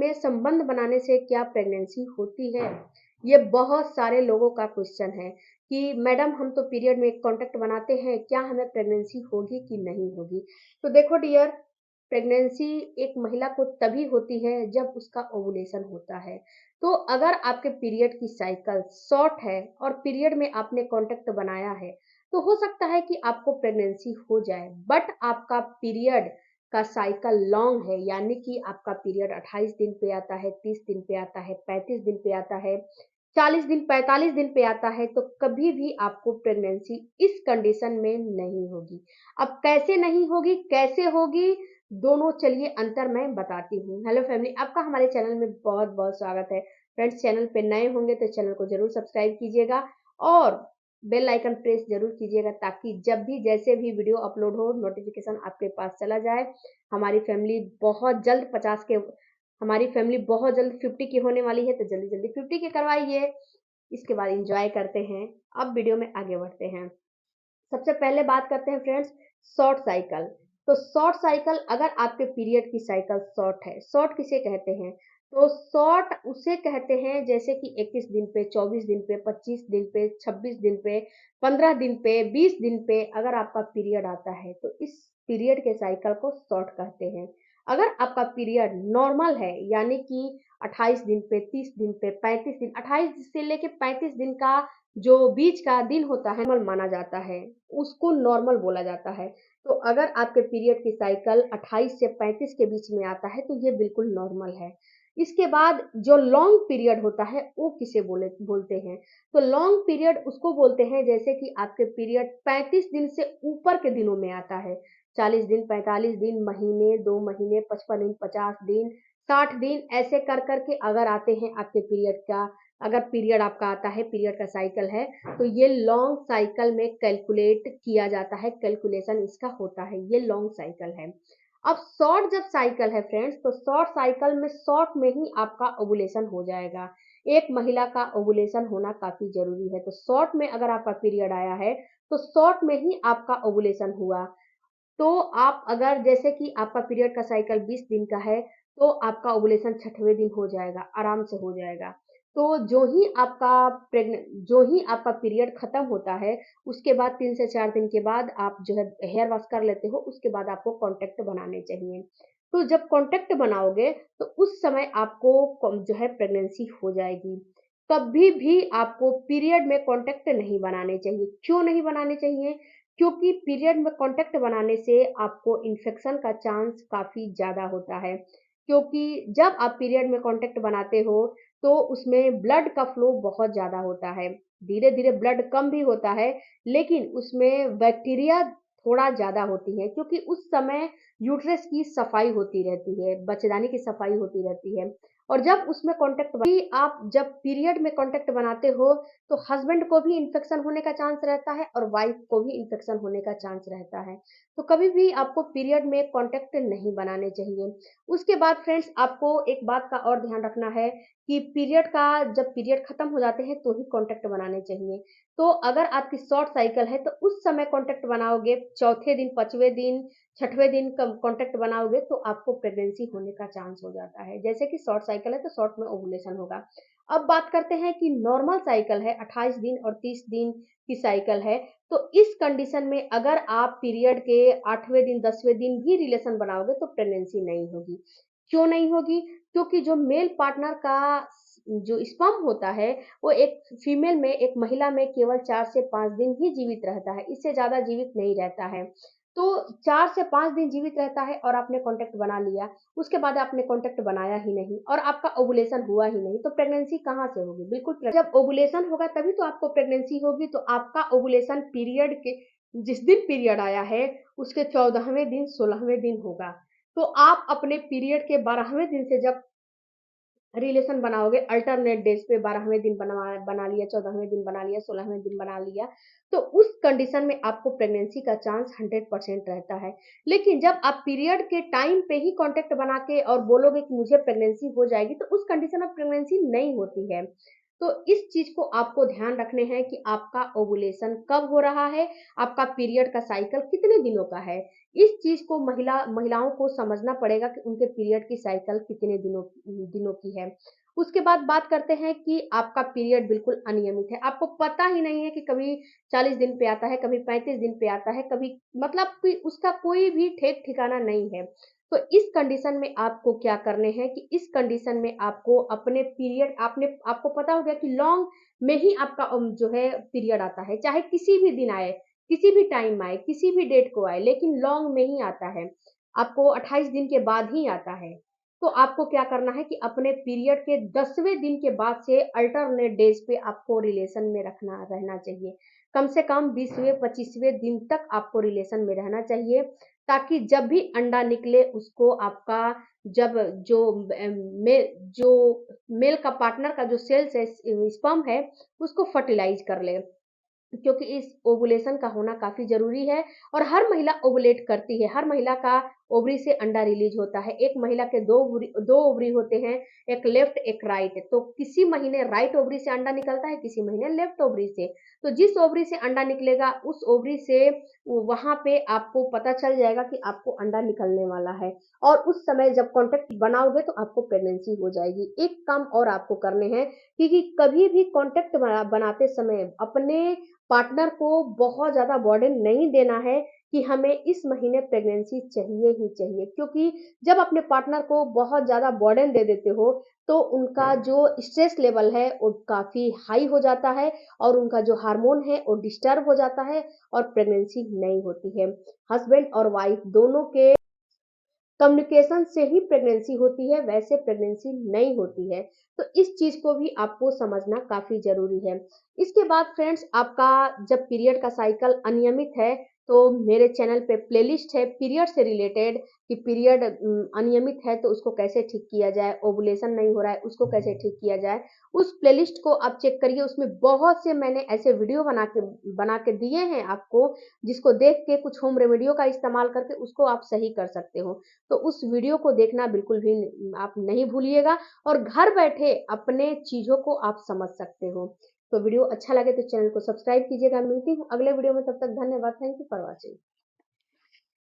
में संबंध बनाने से क्या प्रेगनेंसी होती है? ये बहुत सारे लोगों का क्वेश्चन है कि मैडम हम तो पीरियड में कांटेक्ट बनाते हैं, क्या हमें प्रेगनेंसी होगी कि नहीं होगी? तो देखो डियर, प्रेगनेंसी एक महिला को तभी होती है जब उसका ओव्यूलेशन होता है। तो अगर आपके पीरियड की साइकिल शॉर्ट है और पीरियड में आपने कांटेक्ट बनाया है, तो हो सकता है कि आपको प्रेगनेंसी हो जाए। बट आपका पीरियड का साइकिल लॉन्ग है, यानी कि आपका पीरियड 28 दिन पे आता है, 30 दिन पे आता है, 35 दिन पे आता है, 40 दिन 45 दिन पे आता है, तो कभी भी आपको प्रेगनेंसी इस कंडीशन में नहीं होगी। अब कैसे नहीं होगी, कैसे होगी, दोनों चलिए अंतर मैं बताती हूँ। हेलो फैमिली, आपका हमारे चैनल में बहुत बहुत स्वागत है। फ्रेंड्स, चैनल पे नए होंगे तो चैनल को जरूर सब्सक्राइब कीजिएगा और बेल आइकन प्रेस जरूर कीजिएगा, ताकि जब भी जैसे भी वीडियो अपलोड हो नोटिफिकेशन आपके पास चला जाए। हमारी फैमिली बहुत जल्द 50 के हमारी फैमिली बहुत जल्द 50 की होने वाली है, तो जल्दी जल्दी 50 के करवाइए। इसके बाद इंजॉय करते हैं। अब वीडियो में आगे बढ़ते हैं। सबसे पहले बात करते हैं फ्रेंड्स, शॉर्ट साइकिल। तो शॉर्ट साइकिल, अगर आपके पीरियड की साइकिल शॉर्ट है, शॉर्ट किसे कहते हैं? तो शॉर्ट उसे कहते हैं जैसे कि 21 दिन पे, 24 दिन पे, 25 दिन पे, 26 दिन पे, 15 दिन पे, 20 दिन पे अगर आपका पीरियड आता है, तो इस पीरियड के साइकिल को शॉर्ट कहते हैं। अगर आपका पीरियड नॉर्मल है, यानी कि 28 दिन पे, 30 दिन पे, 35 दिन, 28 से लेके 35 दिन का जो बीच का दिन होता है, नॉर्मल माना जाता है, उसको नॉर्मल बोला जाता है। तो अगर आपके पीरियड की साइकिल 28 से 35 के बीच में आता है, तो ये बिल्कुल नॉर्मल है। इसके बाद जो लॉन्ग पीरियड होता है वो किसे बोलते हैं? तो लॉन्ग पीरियड उसको बोलते हैं जैसे कि आपके पीरियड 35 दिन से ऊपर के दिनों में आता है। 40 दिन, 45 दिन, महीने, 2 महीने, 55 दिन, 50 दिन, 60 दिन, ऐसे कर करके अगर आते हैं आपके पीरियड का, अगर पीरियड आपका आता है, पीरियड का साइकिल है, तो ये लॉन्ग साइकिल में कैलकुलेट किया जाता है, कैलकुलेशन इसका होता है, ये लॉन्ग साइकिल है। अब शॉर्ट जब साइकिल है फ्रेंड्स, तो शॉर्ट साइकिल में शॉर्ट में ही आपका ओवुलेशन हो जाएगा। एक महिला का ओवुलेशन होना काफी जरूरी है, तो शॉर्ट में अगर आपका पीरियड आया है, तो शॉर्ट में ही आपका ओवुलेशन हुआ। तो आप अगर जैसे कि आपका पीरियड का साइकिल 20 दिन का है, तो आपका ओवुलेशन छठवें दिन हो जाएगा, आराम से हो जाएगा। तो जो ही आपका पीरियड खत्म होता है, उसके बाद 3 से 4 दिन के बाद आप जो है हेयर वॉश कर लेते हो, उसके बाद आपको कॉन्टैक्ट बनाने चाहिए। तो जब कॉन्टैक्ट बनाओगे, तो उस समय आपको जो है प्रेगनेंसी हो जाएगी। कभी भी आपको पीरियड में कॉन्टैक्ट नहीं बनाने चाहिए। क्यों नहीं बनाने चाहिए? क्योंकि पीरियड में कांटेक्ट बनाने से आपको इन्फेक्शन का चांस काफ़ी ज़्यादा होता है। क्योंकि जब आप पीरियड में कांटेक्ट बनाते हो, तो उसमें ब्लड का फ्लो बहुत ज़्यादा होता है। धीरे-धीरे ब्लड कम भी होता है, लेकिन उसमें बैक्टीरिया थोड़ा ज़्यादा होती है, क्योंकि उस समय यूट्रस की सफाई होती रहती है, बच्चेदानी की सफाई होती रहती है। और जब उसमें कांटेक्ट भी आप जब पीरियड में कांटेक्ट बनाते हो, तो हस्बैंड को भी इन्फेक्शन होने का चांस रहता है और वाइफ को भी इन्फेक्शन होने का चांस रहता है। तो कभी भी आपको पीरियड में कांटेक्ट नहीं बनाने चाहिए। उसके बाद फ्रेंड्स, आपको एक बात का और ध्यान रखना है कि जब पीरियड खत्म हो जाते हैं, तो ही कांटेक्ट बनाने चाहिए। तो अगर आपकी शॉर्ट साइकिल है, तो उस समय कांटेक्ट बनाओगे, चौथे दिन, पांचवें दिन, छठवें दिन कांटेक्ट बनाओगे, तो आपको प्रेगनेंसी होने का चांस हो जाता है। जैसे कि शॉर्ट साइकिल है, तो शॉर्ट में ओवुलेशन होगा। अब बात करते हैं कि नॉर्मल साइकिल है, 28 दिन और 30 दिन की साइकिल है। तो इस कंडीशन में अगर आप पीरियड के 8वें दिन, 10वें दिन भी रिलेशन बनाओगे, तो प्रेगनेंसी नहीं होगी। क्यों नहीं होगी? क्योंकि जो मेल पार्टनर का जो स्पर्म होता है, वो एक फीमेल में, एक महिला में केवल 4 से 5 दिन ही जीवित रहता है, इससे ज़्यादा जीवित नहीं रहता है। तो 4 से 5 दिन जीवित रहता है और आपने कॉन्टैक्ट बना लिया, उसके बाद आपने कॉन्टैक्ट बनाया ही नहीं और आपका ओवुलेशन हुआ ही नहीं, तो प्रेगनेंसी कहाँ से होगी? बिल्कुल जब ओवुलेशन होगा तभी तो आपको प्रेगनेंसी होगी। तो आपका ओवुलेशन पीरियड के जिस दिन पीरियड आया है, उसके 14वें दिन, 16वें दिन होगा। तो आप अपने पीरियड के 12वें दिन से जब रिलेशन बनाओगे, अल्टरनेट डेज पे 12वें दिन बना लिया, 14वें दिन बना लिया, 16वें दिन बना लिया, तो उस कंडीशन में आपको प्रेगनेंसी का चांस 100% रहता है। लेकिन जब आप पीरियड के टाइम पे ही कॉन्टैक्ट बना के और बोलोगे कि मुझे प्रेगनेंसी हो जाएगी, तो उस कंडीशन में प्रेगनेंसी नहीं होती है। तो इस चीज को आपको ध्यान रखने हैं कि आपका ओवुलेशन कब हो रहा है, आपका पीरियड का साइकिल कितने दिनों का है। इस चीज को महिलाओं को समझना पड़ेगा कि उनके पीरियड की साइकिल कितने दिनों दिनों की है। उसके बाद बात करते हैं कि आपका पीरियड बिल्कुल अनियमित है, आपको पता ही नहीं है कि कभी 40 दिन पे आता है, कभी 35 दिन पे आता है, कभी मतलब कि उसका कोई भी ठेक ठिकाना नहीं है। तो इस कंडीशन में आपको क्या करने हैं कि इस कंडीशन में आपको अपने पीरियड आपने आपको पता हो गया कि लॉन्ग में ही आपका जो है पीरियड आता है, चाहे किसी भी दिन आए, किसी भी टाइम आए, किसी भी डेट को आए, लेकिन लॉन्ग में ही आता है, आपको 28 दिन के बाद ही आता है। तो आपको क्या करना है कि अपने पीरियड के 10वें दिन के बाद से अल्टरनेट डेज पे आपको रिलेशन में रखना रहना चाहिए। कम से कम 20वें 25वें दिन तक आपको रिलेशन में रहना चाहिए, ताकि जब भी अंडा निकले उसको आपका जब जो मेल का पार्टनर का जो सेल्स है, स्पर्म है, उसको फर्टिलाइज कर ले, क्योंकि इस ओवुलेशन का होना काफी जरूरी है। और हर महिला ओवुलेट करती है, हर महिला का ओवरी से अंडा रिलीज होता है। एक महिला के दो ओवरी होते हैं, एक लेफ्ट एक राइट। तो किसी महीने राइट ओवरी से अंडा निकलता है, किसी महीने लेफ्ट ओवरी से। तो जिस ओवरी से अंडा निकलेगा उस ओवरी से वहां पे आपको पता चल जाएगा कि आपको अंडा निकलने वाला है, और उस समय जब कॉन्टेक्ट बनाओगे तो आपको प्रेगनेंसी हो जाएगी। एक काम और आपको करने हैं, क्योंकि कभी भी कॉन्टेक्ट बनाते समय अपने पार्टनर को बहुत ज़्यादा बर्डन नहीं देना है कि हमें इस महीने प्रेगनेंसी चाहिए ही चाहिए, क्योंकि जब अपने पार्टनर को बहुत ज़्यादा बर्डन दे देते हो तो उनका जो स्ट्रेस लेवल है वो काफ़ी हाई हो जाता है, और उनका जो हार्मोन है वो डिस्टर्ब हो जाता है, और प्रेगनेंसी नहीं होती है। हस्बैंड और वाइफ दोनों के कम्युनिकेशन से ही प्रेगनेंसी होती है, वैसे प्रेगनेंसी नहीं होती है। तो इस चीज को भी आपको समझना काफी जरूरी है। इसके बाद फ्रेंड्स, आपका जब पीरियड का साइकिल अनियमित है तो मेरे चैनल पे प्लेलिस्ट है पीरियड से रिलेटेड, कि पीरियड अनियमित है तो उसको कैसे ठीक किया जाए, ओवुलेशन नहीं हो रहा है उसको कैसे ठीक किया जाए। उस प्लेलिस्ट को आप चेक करिए, उसमें बहुत से मैंने ऐसे वीडियो बना के दिए हैं आपको, जिसको देख के कुछ होम रेमेडियो का इस्तेमाल करके उसको आप सही कर सकते हो। तो उस वीडियो को देखना बिल्कुल भी आप नहीं भूलिएगा, और घर बैठे अपने चीज़ों को आप समझ सकते हो। तो वीडियो अच्छा लगे तो चैनल को सब्सक्राइब कीजिएगा। मिलती हूँ अगले वीडियो में, तब तक धन्यवाद। Thank you for watching.